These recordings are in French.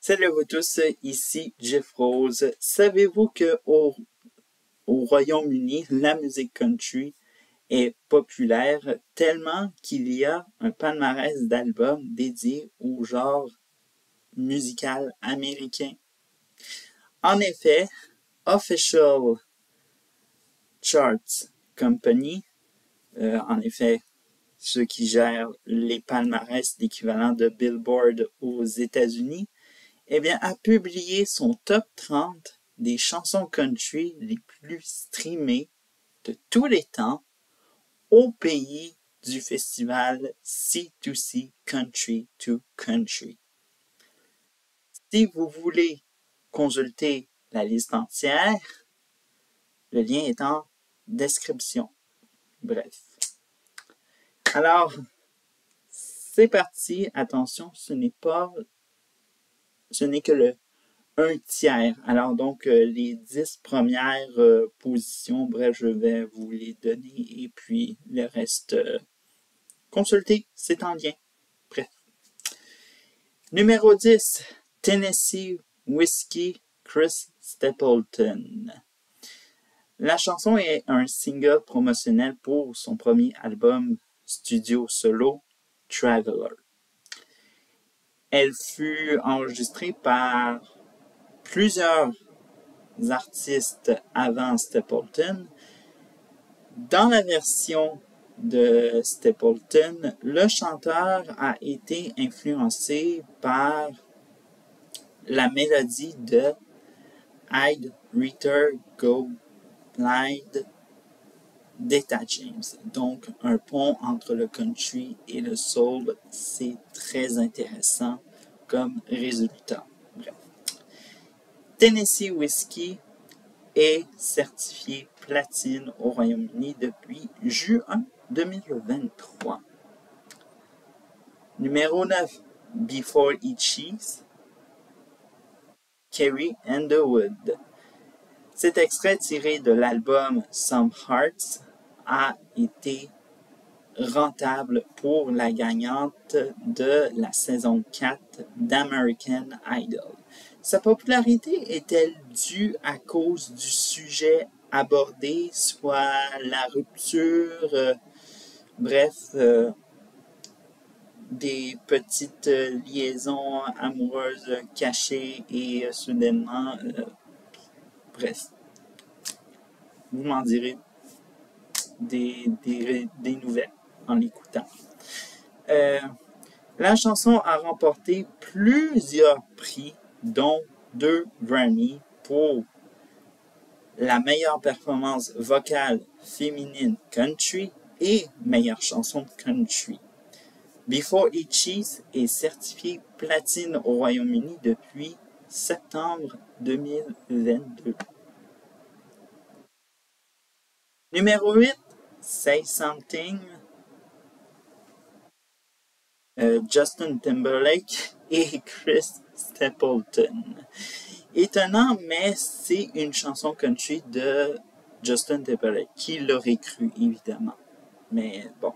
Salut à vous tous, ici Jeff Rose. Savez-vous que au Royaume-Uni, la musique country est populaire tellement qu'il y a un palmarès d'albums dédié au genre musical américain? En effet, Official Charts Company, en effet, ceux qui gèrent les palmarès d'équivalent de Billboard aux États-Unis, eh bien, a publié son top 30 des chansons country les plus streamées de tous les temps au pays du festival C2C Country to Country. Si vous voulez consulter la liste entière, le lien est en description. Bref. Alors, c'est parti. Attention, ce n'est que le 1/3. Alors donc, les 10 premières positions, bref, je vais vous les donner et puis le reste, consultez, c'est en lien. Bref. Numéro 10, Tennessee Whiskey, Chris Stapleton. La chanson est un single promotionnel pour son premier album studio solo, Traveler. Elle fut enregistrée par plusieurs artistes avant Stapleton. Dans la version de Stapleton, le chanteur a été influencé par la mélodie de I'd Rather Go Blind d'Etta James. Donc, un pont entre le country et le soul, c'est très intéressant comme résultat. Bref. Tennessee Whiskey est certifié platine au Royaume-Uni depuis juin 2023. Numéro 9, Before It Cheese, Carrie Underwood. Cet extrait tiré de l'album Some Hearts a été rentable pour la gagnante de la saison 4 d'American Idol. Sa popularité est-elle due à cause du sujet abordé, soit la rupture, bref, des petites liaisons amoureuses cachées et soudainement, bref, vous m'en direz des nouvelles en l'écoutant. La chanson a remporté plusieurs prix, dont 2 Grammy pour la meilleure performance vocale féminine country et meilleure chanson country. Before It Cheese est certifié platine au Royaume-Uni depuis septembre 2022. Numéro 8, Say Something, Justin Timberlake et Chris Stapleton. Étonnant, mais c'est une chanson country de Justin Timberlake. Qui l'aurait cru, évidemment. Mais bon.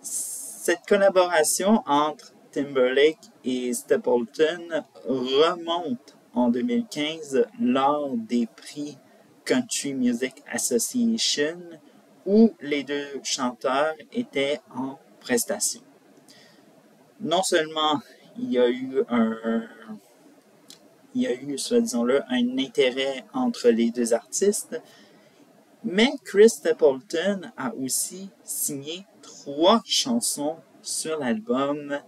Cette collaboration entre Timberlake et Stapleton remonte en 2015 lors des prix Country Music Association où les deux chanteurs étaient en prestation. Non seulement il y a eu, soit disons-le, un intérêt entre les deux artistes, mais Chris Stapleton a aussi signé 3 chansons sur l'album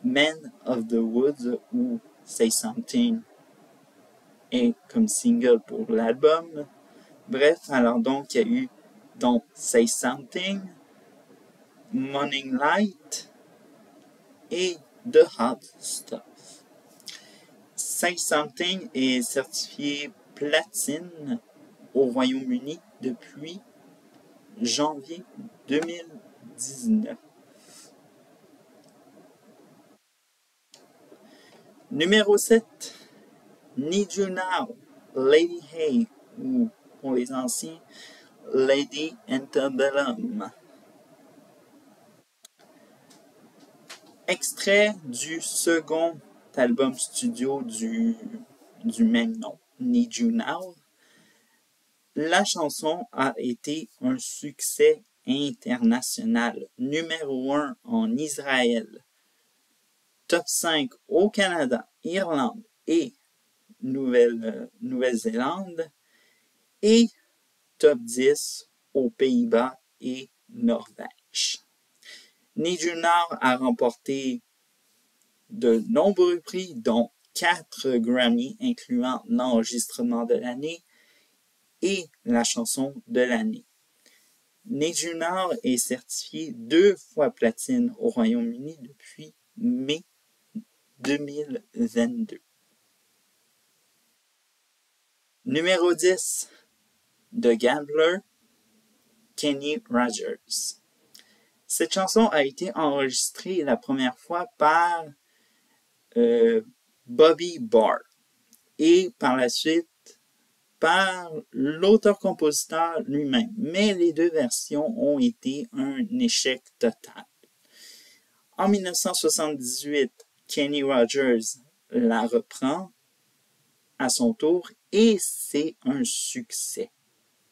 Men of the Woods ou Say Something est comme single pour l'album. Bref, alors donc il y a eu donc Say Something, Morning Light et The Hot Stuff. Say Something est certifié platine au Royaume-Uni depuis janvier 2019. Numéro 7, Need You Now, Lady Hay, ou pour les anciens, Lady Antebellum. Extrait du second album studio du même nom, Need You Now. La chanson a été un succès international, numéro 1 en Israël, top 5 au Canada, Irlande et Nouvelle-Zélande et top 10 aux Pays-Bas et Norvège. Need You Now a remporté de nombreux prix, dont 4 Grammy, incluant l'enregistrement de l'année et la chanson de l'année. Need You Now est certifié 2 fois platine au Royaume-Uni depuis mai 2022. Numéro 10, The Gambler, Kenny Rogers. Cette chanson a été enregistrée la première fois par Bobby Barr et par la suite par l'auteur-compositeur lui-même. Mais les deux versions ont été un échec total. En 1978, Kenny Rogers la reprend à son tour et c'est un succès.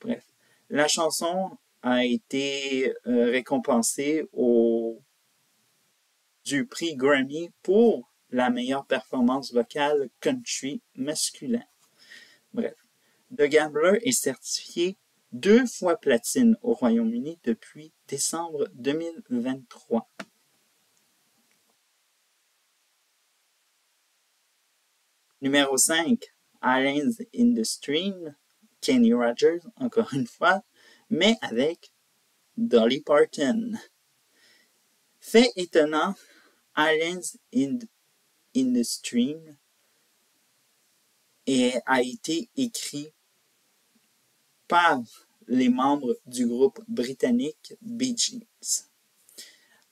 Bref, la chanson a été récompensée du prix Grammy pour la meilleure performance vocale country masculin. Bref, The Gambler est certifié 2 fois platine au Royaume-Uni depuis décembre 2023. Numéro 5, Islands in the Stream, Kenny Rogers, encore une fois, mais avec Dolly Parton. Fait étonnant, Islands in the Stream a été écrit par les membres du groupe britannique Bee Gees.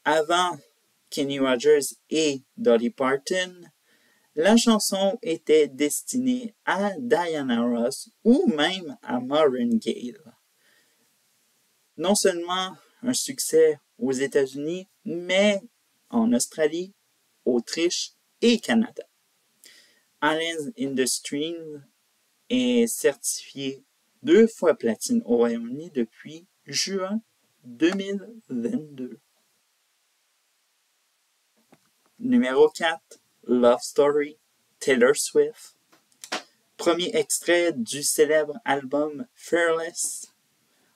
Avant Kenny Rogers et Dolly Parton, la chanson était destinée à Diana Ross ou même à Marvin Gaye. Non seulement un succès aux États-Unis, mais en Australie, Autriche et Canada. Islands in the Stream est certifié 2 fois platine au Royaume-Uni depuis juin 2022. Numéro 4, Love Story, Taylor Swift. Premier extrait du célèbre album Fearless.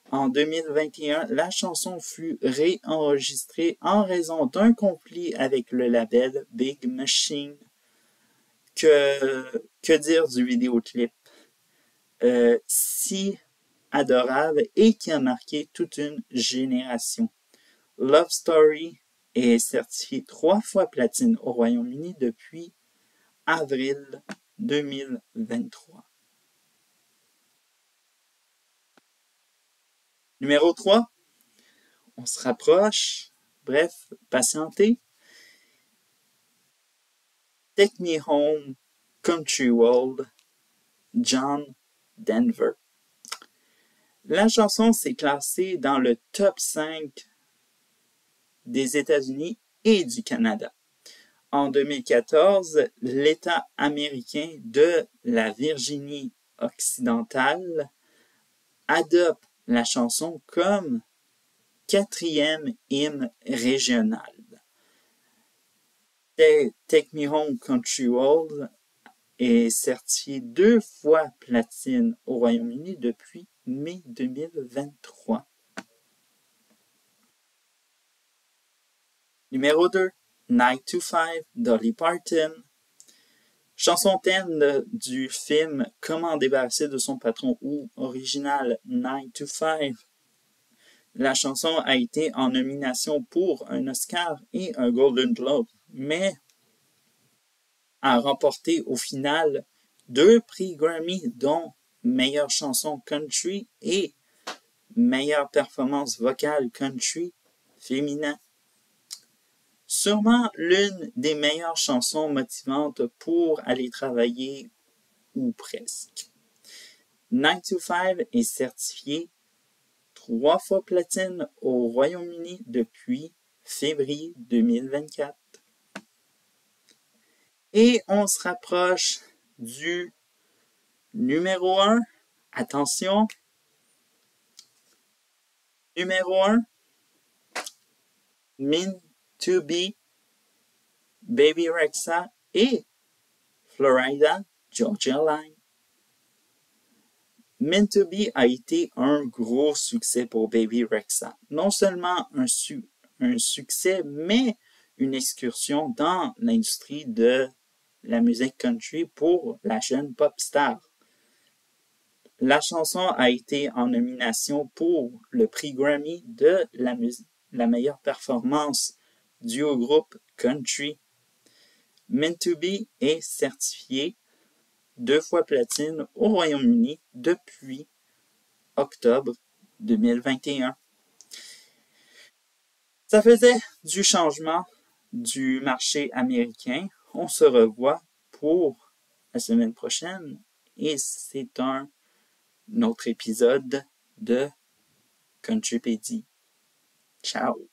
En 2021, la chanson fut réenregistrée en raison d'un conflit avec le label Big Machine. Que dire du vidéoclip? Si adorable et qui a marqué toute une génération. Love Story est certifié 3 fois platine au Royaume-Uni depuis avril 2023. Numéro 3, on se rapproche. Bref, patientez. Take Me Home, Country World, John Denver. La chanson s'est classée dans le top 5 des États-Unis et du Canada. En 2014, l'État américain de la Virginie occidentale adopte la chanson comme 4e hymne régional. Take Me Home Country World est certifié 2 fois platine au Royaume-Uni depuis mai 2023. Numéro 2, 9 to 5, Dolly Parton. Chanson thème du film Comment débarrasser de son patron ou original 9 to 5. La chanson a été en nomination pour un Oscar et un Golden Globe, mais a remporté au final 2 prix Grammy, dont meilleure chanson country et meilleure performance vocale country féminin. Sûrement l'une des meilleures chansons motivantes pour aller travailler, ou presque. 9 to 5 est certifié 3 fois platine au Royaume-Uni depuis février 2024. Et on se rapproche du numéro 1. Attention. Numéro 1. Meant to Be, Baby Rexha et Florida Georgia Line. Meant to Be a été un gros succès pour Baby Rexha. Non seulement un succès, mais une excursion dans l'industrie de la musique country pour la jeune pop star. La chanson a été en nomination pour le prix Grammy de la meilleure performance duo groupe country. Meant to Be est certifié 2 fois platine au Royaume-Uni depuis octobre 2021. Ça faisait du changement du marché américain. On se revoit pour la semaine prochaine et c'est un autre épisode de Countrypédie. Ciao!